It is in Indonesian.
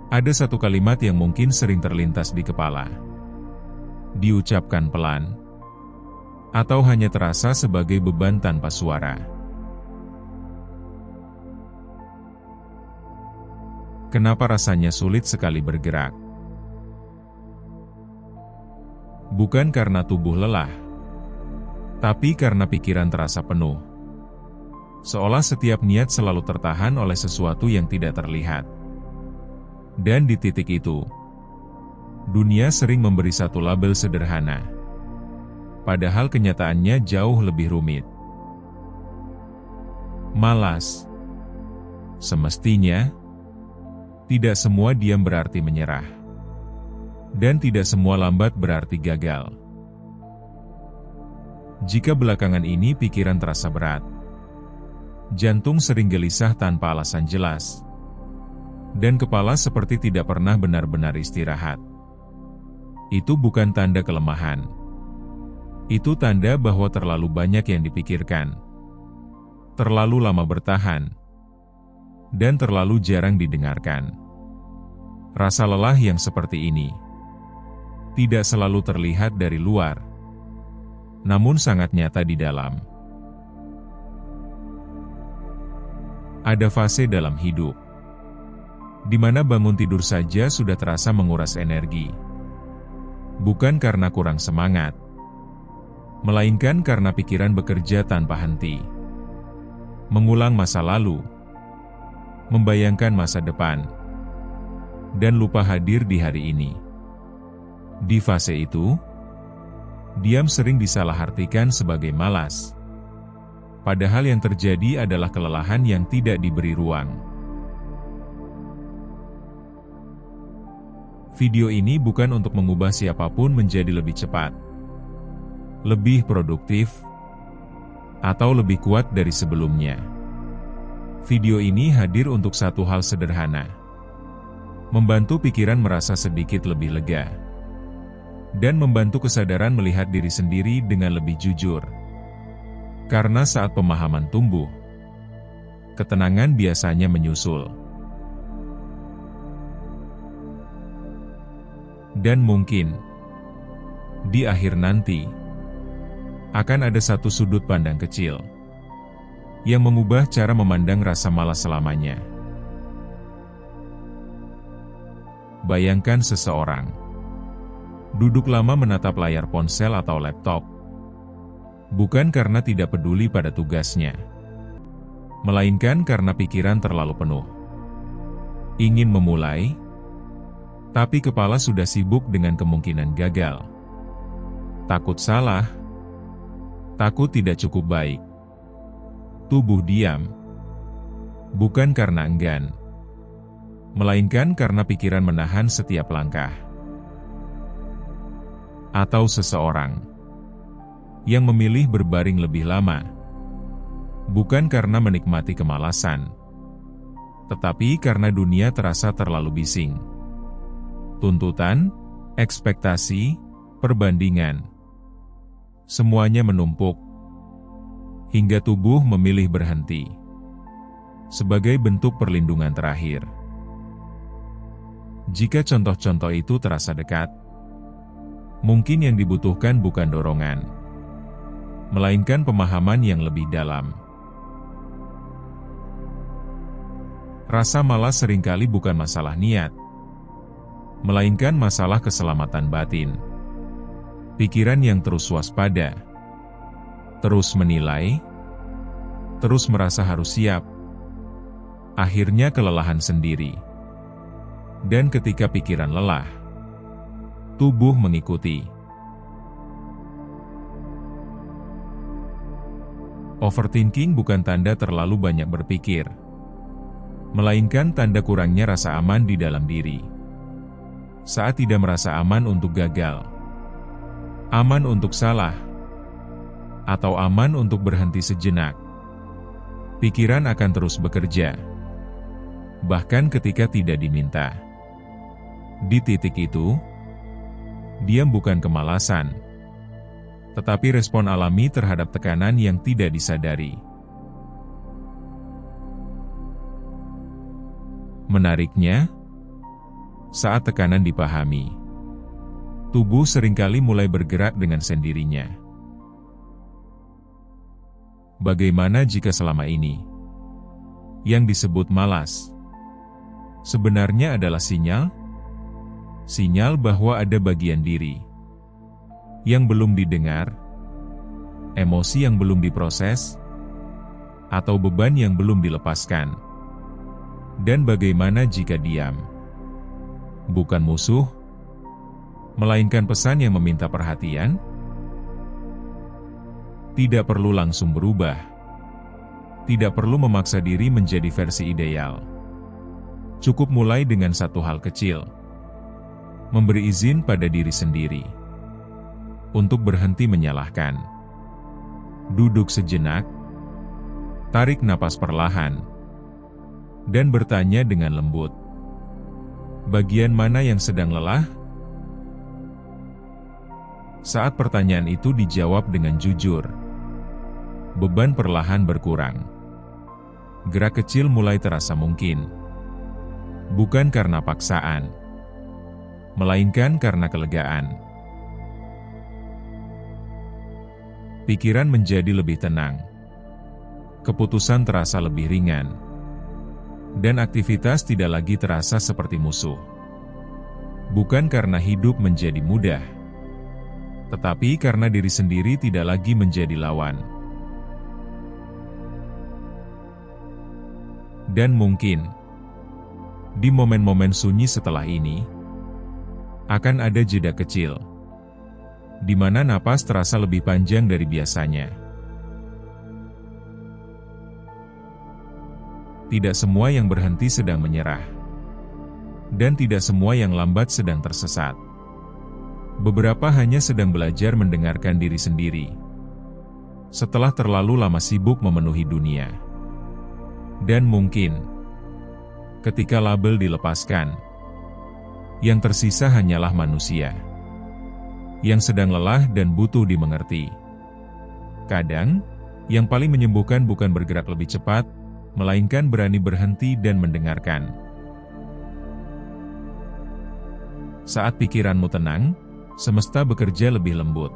Ada satu kalimat yang mungkin sering terlintas di kepala. Diucapkan pelan, atau hanya terasa sebagai beban tanpa suara. Kenapa rasanya sulit sekali bergerak? Bukan karena tubuh lelah, tapi karena pikiran terasa penuh. Seolah setiap niat selalu tertahan oleh sesuatu yang tidak terlihat. Dan di titik itu, dunia sering memberi satu label sederhana. Padahal kenyataannya jauh lebih rumit. Malas. Semestinya, tidak semua diam berarti menyerah. Dan tidak semua lambat berarti gagal. Jika belakangan ini pikiran terasa berat, jantung sering gelisah tanpa alasan jelas, dan kepala seperti tidak pernah benar-benar istirahat, itu bukan tanda kelemahan. Itu tanda bahwa terlalu banyak yang dipikirkan, terlalu lama bertahan, dan terlalu jarang didengarkan. Rasa lelah yang seperti ini tidak selalu terlihat dari luar, namun sangat nyata di dalam. Ada fase dalam hidup di mana bangun tidur saja sudah terasa menguras energi. Bukan karena kurang semangat, melainkan karena pikiran bekerja tanpa henti. Mengulang masa lalu, membayangkan masa depan, dan lupa hadir di hari ini. Di fase itu, diam sering disalahartikan sebagai malas. Padahal yang terjadi adalah kelelahan yang tidak diberi ruang. Video ini bukan untuk mengubah siapapun menjadi lebih cepat, lebih produktif, atau lebih kuat dari sebelumnya. Video ini hadir untuk satu hal sederhana: membantu pikiran merasa sedikit lebih lega, dan membantu kesadaran melihat diri sendiri dengan lebih jujur. Karena saat pemahaman tumbuh, ketenangan biasanya menyusul. Dan mungkin, di akhir nanti, akan ada satu sudut pandang kecil yang mengubah cara memandang rasa malas selamanya. Bayangkan seseorang duduk lama menatap layar ponsel atau laptop, bukan karena tidak peduli pada tugasnya, melainkan karena pikiran terlalu penuh. Ingin memulai, tapi kepala sudah sibuk dengan kemungkinan gagal. Takut salah, takut tidak cukup baik. Tubuh diam, bukan karena enggan, melainkan karena pikiran menahan setiap langkah. Atau seseorang yang memilih berbaring lebih lama, bukan karena menikmati kemalasan, tetapi karena dunia terasa terlalu bising. Tuntutan, ekspektasi, perbandingan, semuanya menumpuk, hingga tubuh memilih berhenti, sebagai bentuk perlindungan terakhir. Jika contoh-contoh itu terasa dekat, mungkin yang dibutuhkan bukan dorongan, melainkan pemahaman yang lebih dalam. Rasa malas seringkali bukan masalah niat, melainkan masalah keselamatan batin. Pikiran yang terus waspada, terus menilai, terus merasa harus siap, akhirnya kelelahan sendiri. Dan ketika pikiran lelah, tubuh mengikuti. Overthinking bukan tanda terlalu banyak berpikir, melainkan tanda kurangnya rasa aman di dalam diri. Saat tidak merasa aman untuk gagal, aman untuk salah, atau aman untuk berhenti sejenak, pikiran akan terus bekerja, bahkan ketika tidak diminta. Di titik itu, diam bukan kemalasan, tetapi respon alami terhadap tekanan yang tidak disadari. Menariknya, Saat tekanan dipahami, tubuh seringkali mulai bergerak dengan sendirinya. Bagaimana jika selama ini yang disebut malas sebenarnya adalah sinyal bahwa ada bagian diri yang belum didengar, emosi yang belum diproses, atau beban yang belum dilepaskan? Dan bagaimana jika diam bukan musuh, melainkan pesan yang meminta perhatian? Tidak perlu langsung berubah. Tidak perlu memaksa diri menjadi versi ideal. Cukup mulai dengan satu hal kecil. Memberi izin pada diri sendiri untuk berhenti menyalahkan. Duduk sejenak, tarik napas perlahan, dan bertanya dengan lembut, bagian mana yang sedang lelah? Saat pertanyaan itu dijawab dengan jujur, beban perlahan berkurang. Gerak kecil mulai terasa mungkin. Bukan karena paksaan, melainkan karena kelegaan. Pikiran menjadi lebih tenang. Keputusan terasa lebih ringan. Dan aktivitas tidak lagi terasa seperti musuh. Bukan karena hidup menjadi mudah, tetapi karena diri sendiri tidak lagi menjadi lawan. Dan mungkin, di momen-momen sunyi setelah ini, akan ada jeda kecil, di mana napas terasa lebih panjang dari biasanya. Tidak semua yang berhenti sedang menyerah, dan tidak semua yang lambat sedang tersesat. Beberapa hanya sedang belajar mendengarkan diri sendiri, setelah terlalu lama sibuk memenuhi dunia. Dan mungkin, ketika label dilepaskan, yang tersisa hanyalah manusia yang sedang lelah dan butuh dimengerti. Kadang, yang paling menyembuhkan bukan bergerak lebih cepat, melainkan berani berhenti dan mendengarkan. Saat pikiranmu tenang, semesta bekerja lebih lembut.